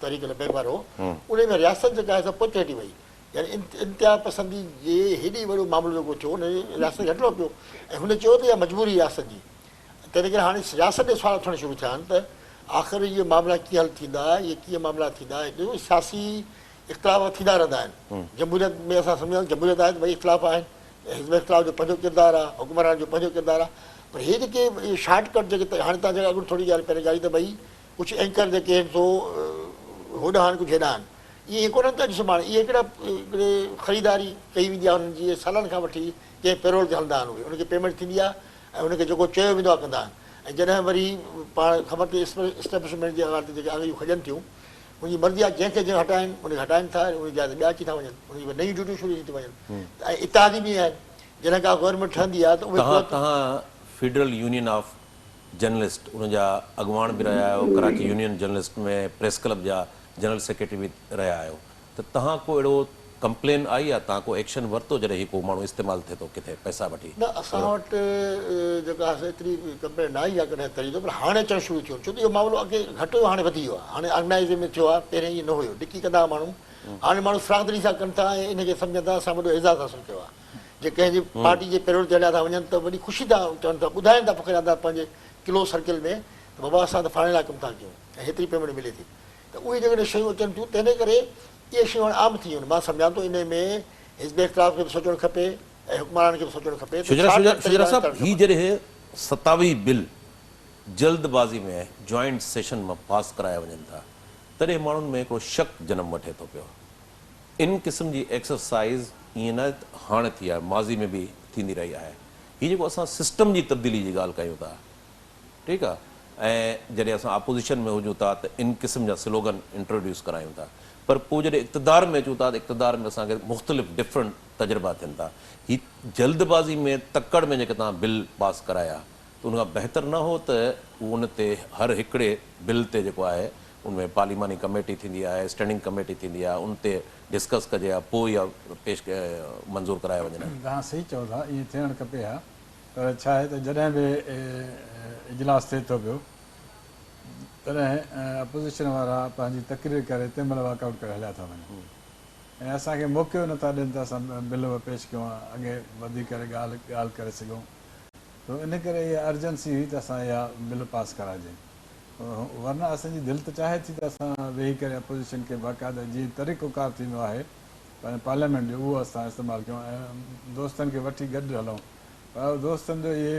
तारीख़ लबैक वारो, उन में रियासत जेका आहे सा पोइ हटी वई, यानी इंतिहा पसंदी जे हेॾी वॾो मामिलो जेको थियो हुन रियासत खे हटिणो पियो, ऐं हुन चयो त इहा मजबूरी रियासत जी। तंहिं करे हाणे रियासत जे सुवाल थियणु शुरू थिया आहिनि त आख़िर इहे मामला कीअं हल थींदा, इहे कीअं मामला थींदा, एॾो सियासी इख़्तिलाफ़ थींदा रहंदा आहिनि। जमहूरियत में असां सम्झूं जमहूरियत आहे त भई इख़्तिलाफ़ आहिनि, हिज़्ब इख़्तिलाफ़ जो पंहिंजो किरदारु आहे, हुकुमरान जो पंहिंजो किरदारु आहे, पर हे जेके शॉर्टकट जेके हाणे तव्हां जेका अॻु थोरी ॻाल्हि पहिरीं ॻाल्हि त भई कुझु एंकर जेके आहिनि सो होॾां आहिनि कुझु हेॾां आहिनि, इहे कोन्हनि था ॾिसो माण्हू, इहे हिकिड़े ख़रीदारी कई वेंदी आहे हुननि जी सालनि खां वठी कंहिं पेरोल ते हलंदा आहिनि उहे उनखे पेमेंट थींदी आहे ऐं उनखे जेको चयो वेंदो आहे कंदा आहिनि ऐं जॾहिं वरी पाण ख़बर थी इस्टेब्लिशमेंट जी अॻाल्हि ते जेके आङिरियूं खॼनि थियूं मुंहिंजी मर्ज़ी आहे जंहिंखे जंहिं हटाइनि उनखे हटाइनि था उन जाइ ते ॿिया अची था वञनि उनजी नयूं ड्यूटियूं शुरू थी थी वञनि ऐं इत्यादि बि आहिनि जॾहिं का गवर्नमेंट ठहंदी आहे त उहे तव्हां फेडरल यूनियन ऑफ जर्नलिस्ट उन जा अॻुवाण बि रहिया आहियो कराची यूनियन जर्नलिस्ट में प्रेस क्लब जा जनरल सेक्रेटरी बि रहिया आहियो त तव्हां को अहिड़ो कंप्लेन आई आहे तव्हां को एक्शन वरितो जॾहिं ही को माण्हू इस्तेमालु थिए थो किथे पैसा वठी न असां वटि जेका एतिरी कंप्लेन न आई आहे कॾहिं तरीक़ो पर हाणे अचणु शुरू थियो छो त इहो मामिलो अॻे घटि हुयो हाणे वधी वियो आहे हाणे ऑर्गनाइज़ में थियो आहे पहिरियों ईअं न हुयो डिकी कंदा माण्हू हाणे माण्हू फ़रादरी सां कनि था ऐं इनखे सम्झनि था असां वॾो एज़ाज़ हासिलु कयो आहे जे कंहिंजी पार्टी जे पेरोल ते हलिया था वञनि त वॾी ख़ुशी था चवनि था ॿुधाइनि था फ़ख़्रु था पंहिंजे किलो सर्किल में त बाबा असां त फाणे लाइ कमु था कयूं ऐं हेतिरी पेमेंट मिले थी त उहे जेकॾहिं शयूं अचनि थियूं तंहिंजे करे इहे शयूं हाणे आम थी वियूं आहिनि मां सम्झां थो इन में हिज़्ब इख़्तिलाफ़ खे बि सोचणु खपे ऐं हुकमरान खे बि सोचणु खपे शुजरा साहब ही जॾहिं 27 बिल जल्दबाज़ी में जॉइंट सेशन में पास कराया वञनि था तॾहिं माण्हुनि में हिकिड़ो शक जनम वठे थो पियो इन क़िस्म जी एक्सरसाइज़ ईअं न हाणे थी आहे माज़ी में बि थींदी रही आहे हीअ जेको असां सिस्टम जी तब्दीली जी ॻाल्हि कयूं था ठीकु आहे ऐं जॾहिं असां अपोज़िशन में हुजूं था त इन क़िस्म जा स्लोगन इंट्रोड्यूस करायूं था पर पोइ जॾहिं इक़्तिदार में अचूं था त इक़्तिदार में असांखे मुख़्तलिफ़ डिफरेंट तजुर्बा थियनि था ही जल्दबाज़ी में तकड़ में जेके तव्हां बिल पास कराया त उनखां बहितर न हो त उन ते हर हिकिड़े बिल ते जेको आहे उनमें पार्लिमानी कमेटी थींदी आहे स्टैंडिंग कमेटी थींदी आहे उन ते डिस्कस कजे आहे पोइ इहा पेश मंज़ूर कराया वञनि तव्हां सही चओ था ईअं थियणु खपे हा पर छा आहे त जॾहिं बि इजलास थिए थो पियो तॾहिं अपोज़िशन वारा पंहिंजी तकरीर करे तंहिं महिल वॉकआउट करे हलिया था वञनि ऐं असांखे मौक़ो नथा ॾियनि त असां बिल पेश कयूं अॻे वधी करे ॻाल्हि करे सघूं त इन करे इहा अर्जेंसी हुई त असां इहा बिल पास कराइजे वरना असांजी दिलि त चाहे थी त असां वेही करे अपोज़िशन खे बाक़ाइदा जीअं तरीक़ोकार थींदो आहे पंहिंजे पार्लियामेंट जो उहो असां इस्तेमालु कयूं ऐं दोस्तनि खे वठी गॾु हलूं पर दोस्तनि जो इहे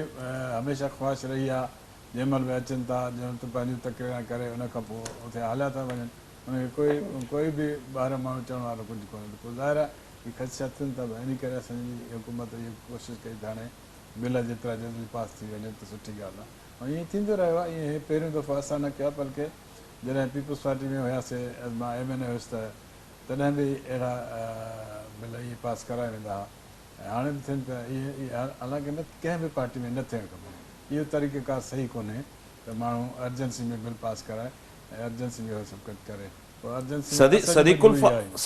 हमेशह ख़्वाहिश रही आहे जंहिं महिल बि अचनि था जंहिं महिल पंहिंजूं तकरीर करे उन खां पोइ उते हलिया था वञनि उनखे कोई बि ॿाहिरि माण्हू चवण वारो कुझु कोन्हे पोइ ज़ाहिर आहे की ख़दशा थियनि था इन करे असांजी हुकूमत इहा कोशिशि कई त हाणे बिल जेतिरा जल्दी पास थी वञे त सुठी ॻाल्हि आहे ऐं ईअं थींदो रहियो आहे ईअं पहिरियों दफ़ो असां न कया बल्कि जॾहिं पीपुल्स पार्टी में हुयासीं मां MNA हुयुसि तॾहिं बि अहिड़ा बिल इहे पास कराए वेंदा हुआ ऐं हाणे बि थियनि पिया इहे हालांकि न कंहिं बि पार्टी में न थियणु खपे इहो तरीक़ेकार सही कोन्हे त माण्हू अर्जेंसी में बिल पास कराए ऐं अर्जेंसी में सभु कुझु करे पोइ अर्जेंसी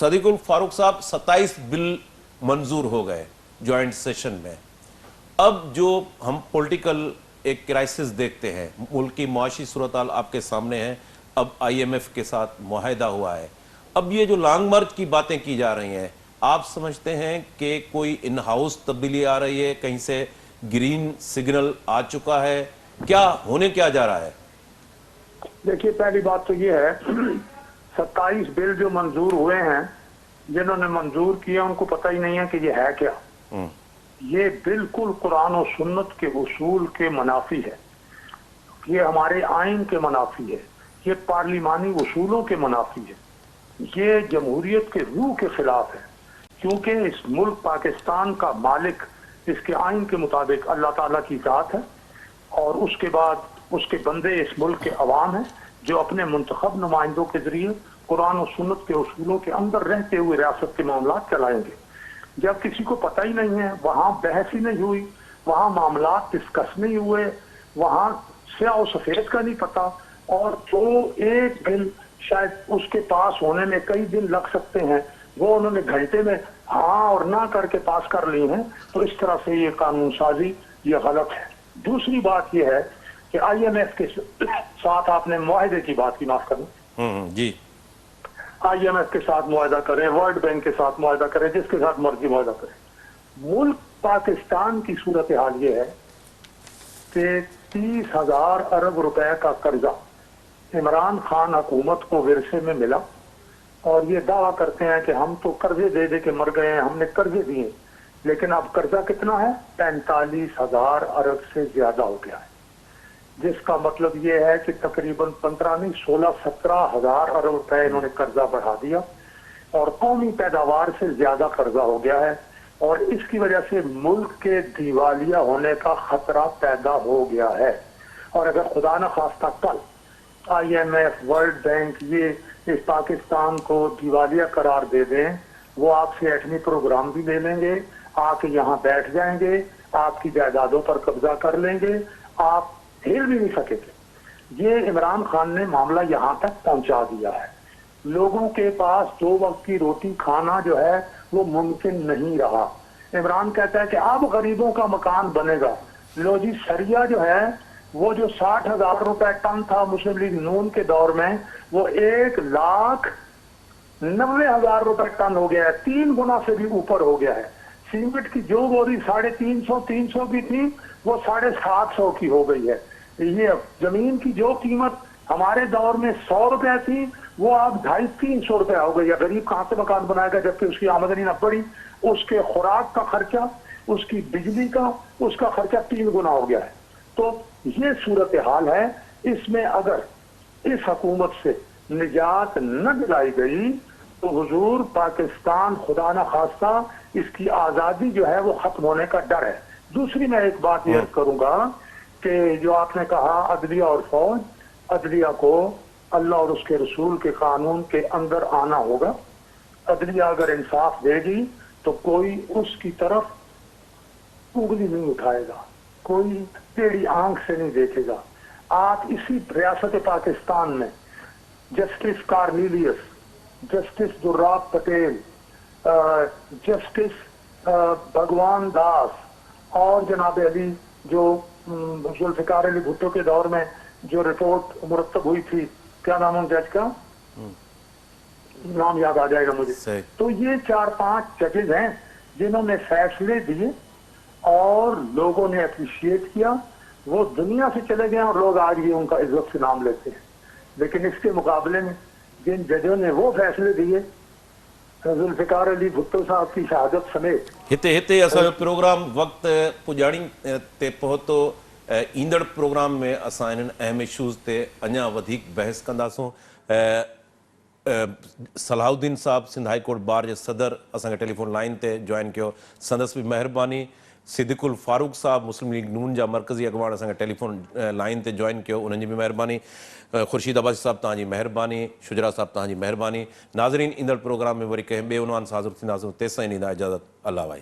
सदीकुल फारूक साहब 27 बिल मंजूर हो गए जॉइंट सेशन में अब जो हम पॉलिटिकल एक क्राइसिस देखते हैं मुल्क की मुआशी सूरत हाल आपके सामने है अब IMF के साथ मुआहिदा हुआ है अब ये जो लॉन्ग मार्च की बातें की जा रही हैं आप समझते हैं कि कोई इन हाउस तब्दीली आ रही है कहीं से ग्रीन सिग्नल आ चुका है क्या होने क्या जा रहा है देखिए पहली बात तो ये है 27 बिल जो मंजूर हुए हैं जिन्होंने मंजूर किया उनको पता ही नहीं है कि ये है क्या ये बिल्कुल कुरान और सुन्नत के उसूल के मुनाफी है ये हमारे आइन के मुनाफी है ये पार्लिमानी उसूलों के मुनाफी है ये जमहूरियत के रूह के खिलाफ है क्योंकि इस मुल्क पाकिस्तान का मालिक इसके आइन के मुताबिक अल्लाह ताला की जात है और उसके बाद उसके बंदे इस मुल्क के अवाम हैं जो अपने मुंतखब नुमाइंदों के जरिए कुरान और सुन्नत के उसूलों के अंदर रहते हुए रियासत के मामला चलाएंगे जब किसी को पता ही नहीं है वहाँ बहस ही नहीं हुई वहाँ मामला डिस्कस नहीं हुए वहाँ स्याह और सफेद का नहीं पता और जो एक बिल शायद उसके पास होने में कई दिन लग सकते हैं वो उन्होंने घंटे में हाँ और ना करके पास कर ली हैं तो इस तरह से ये कानून साजी ये गलत है दूसरी बात ये है कि IMF के साथ आपने मुआहिदे की बात की माफ करना जी IMF के साथ मुआहिदा करें वर्ल्ड बैंक के साथ मुआहिदा करें जिसके साथ मर्जी मुआहिदा करें मुल्क पाकिस्तान की सूरत हाल ये है कि 30,000 अरब रुपए का कर्जा इमरान खान हुकूमत को विरसे में मिला और ये दावा करते हैं कि हम तो कर्जे दे दे के मर गए हैं हमने कर्जे दिए लेकिन अब कर्जा कितना है 45,000 अरब से ज्यादा हो गया है जिसका मतलब ये है कि तकरीबन 15 नहीं 16-17 हजार अरब रुपए इन्होंने कर्जा बढ़ा दिया और कौमी पैदावार से ज्यादा कर्जा हो गया है اور اس کی وجہ سے ملک کے دیوالیہ ہونے کا خطرہ پیدا ہو گیا ہے. اور اگر خدا نہ خواستہ کل IMF ورلڈ بینک یہ اس پاکستان کو دیوالیہ قرار دے دیں، وہ آپ سے ایٹمی پروگرام بھی لے لیں گے، آ کے یہاں بیٹھ جائیں گے، آپ کی جائیدادوں پر قبضہ کر لیں گے، آپ ہل بھی نہیں سکیں گے. یہ عمران خان نے معاملہ یہاں تک پہنچا دیا ہے. لوگوں کے پاس 2 وقت کی روٹی کھانا جو ہے وہ ممکن نہیں رہا. عمران کہتا ہے کہ اب غریبوں کا مکان بنے گا. لو جی، سریا جو ہے وہ جو 60,000 روپے ٹن تھا مسلم لیگ نون کے دور میں، وہ 1,90,000 روپے ٹن ہو گیا ہے، 3 گنا سے بھی اوپر ہو گیا ہے. سیمنٹ کی جو بوری 350 کی تھی وہ 750 کی ہو گئی ہے. یہ زمین کی جو قیمت ہمارے دور میں 100 روپے تھی وہ اب 250-300 روپے ہو گئی ہے. غریب کہاں سے مکان بنائے گا جبکہ اس کی آمدنی نہ بڑھی؟ اس کے خوراک کا خرچہ، اس کی بجلی کا، اس کا خرچہ 3 گنا ہو گیا ہے. تو یہ صورتحال ہے. اس میں اگر اس حکومت سے نجات نہ دلائی گئی تو حضور پاکستان خدا نہ خواستہ اس کی آزادی جو ہے وہ ختم ہونے کا ڈر ہے. دوسری میں ایک بات یہ کروں گا کہ جو آپ نے کہا عدلیہ اور فوج، عدلیہ کو اللہ اور اس کے رسول کے قانون کے اندر آنا ہوگا. عدلیہ اگر انصاف دے گی تو کوئی اس کی طرف انگلی نہیں اٹھائے گا، کوئی ٹیڑھی آنکھ سے نہیں دیکھے گا. آپ اسی ریاست پاکستان میں justice Cornelius, justice Dorab Patel, justice بھگوان داس اور جناب علی جو ذوالفقار علی بھٹو کے دور میں جو رپورٹ مرتب ہوئی تھی، کیا نام ہے جج کا؟ نام یاد آ جائے گا مجھے. تو یہ 4-5 ججز ہیں جنہوں نے فیصلے دیے اور لوگوں نے اپریشیٹ کیا. وہ دنیا سے چلے گئے اور لوگ آج بھی ان کا عزت سے نام لیتے ہیں. لیکن اس کے مقابلے میں جن ججوں نے وہ فیصلے دیے، ذوالفقار علی بھٹو صاحب کی شہادت سمیت، ہتے اسا پروگرام وقت پجاڑی تے پہتو. ایندڑ پروگرام میں اساں انہن اہم ایشوز تے اñا ودھیک بحث کنداسوں. صلاح الدین صاحب سندھ ہائی کورٹ بار جے صدر اساں کے ٹیلی فون لائن تے جوائن کیو، سندس بھی مہربانی. صدیق الفاروق صاحب مسلم لیگ نون جا مرکزی اگواڑ اساں کے ٹیلی فون لائن تے جوائن کیو، انہن جی بھی مہربانی. خورشید عباسی صاحب تہاں جی مہربانی. شجرا صاحب تہاں جی مہربانی. ناظرین، ایندڑ پروگرام میں وری کنहिं ॿिए उनवान सां हाज़िर थींदासीं. तेसिताईं ॾींदा इजाज़त. अल्लाह वाहे.